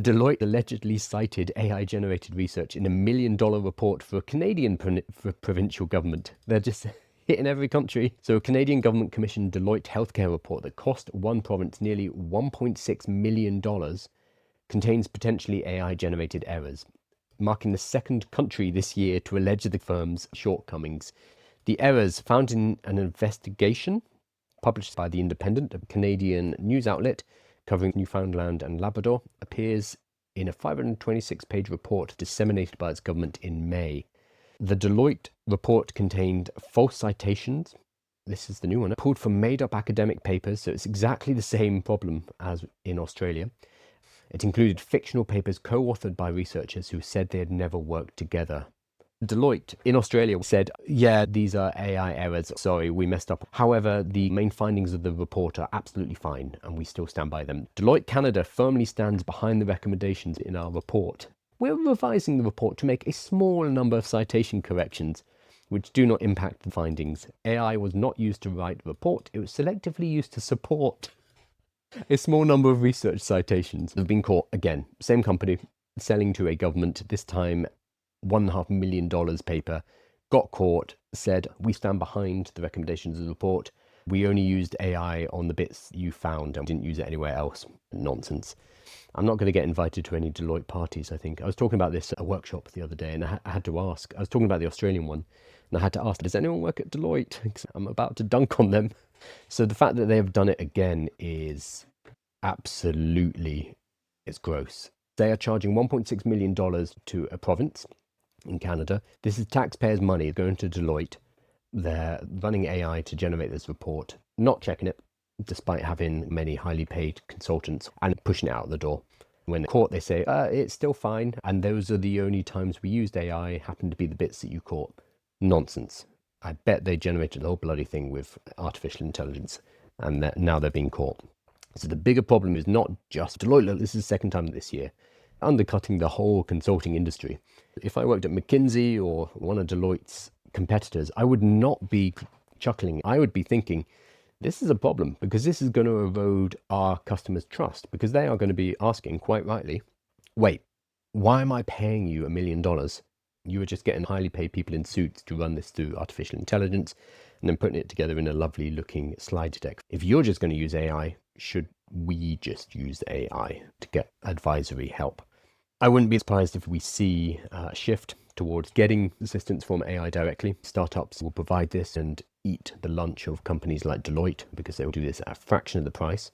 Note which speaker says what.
Speaker 1: Deloitte allegedly cited AI-generated research in $1 million report for a Canadian provincial government. They're just hitting every country. So a Canadian government commissioned Deloitte healthcare report that cost one province nearly $1.6 million contains potentially AI-generated errors, marking the second country this year to allege the firm's shortcomings. The errors found in an investigation published by The Independent, a Canadian news outlet covering Newfoundland and Labrador, appears in a 526-page report disseminated by its government in May. The Deloitte report contained false citations. This is the new one, pulled from made-up academic papers, so it's exactly the same problem as in Australia. It included fictional papers co-authored by researchers who said they had never worked together. Deloitte in Australia said, yeah, these are AI errors. Sorry, we messed up. However, the main findings of the report are absolutely fine, and we still stand by them. Deloitte Canada firmly stands behind the recommendations in our report. We're revising the report to make a small number of citation corrections, which do not impact the findings. AI was not used to write the report. It was selectively used to support a small number of research citations. Have been caught again. Same company selling to a government, this time $1.5 million paper, got caught, said, we stand behind the recommendations of the report. We only used AI on the bits you found and didn't use it anywhere else. Nonsense. I'm not going to get invited to any Deloitte parties, I think. I was talking about this at a workshop the other day, and I had to ask. I was talking about the Australian one, and I had to ask, does anyone work at Deloitte? I'm about to dunk on them. So the fact that they have done it again is absolutely, it's gross. They are charging $1.6 million to a province in Canada. This is taxpayers' money going to Deloitte. They're running AI to generate this report, not checking it, despite having many highly paid consultants, and pushing it out the door. When caught, they say, it's still fine, and those are the only times we used AI, happen to be the bits that you caught. Nonsense. I bet they generated the whole bloody thing with artificial intelligence, and that now they're being caught. So the bigger problem is not just Deloitte. This is the second time this year, undercutting the whole consulting industry. If I worked at McKinsey or one of Deloitte's competitors, I would not be chuckling. I would be thinking, this is a problem, because this is going to erode our customers' trust, because they are going to be asking, quite rightly, wait, why am I paying you $1 million? You were just getting highly paid people in suits to run this through artificial intelligence and then putting it together in a lovely looking slide deck. If you're just going to use AI, should we just use AI to get advisory help? I wouldn't be surprised if we see a shift towards getting assistance from AI directly. Startups will provide this and eat the lunch of companies like Deloitte, because they will do this at a fraction of the price.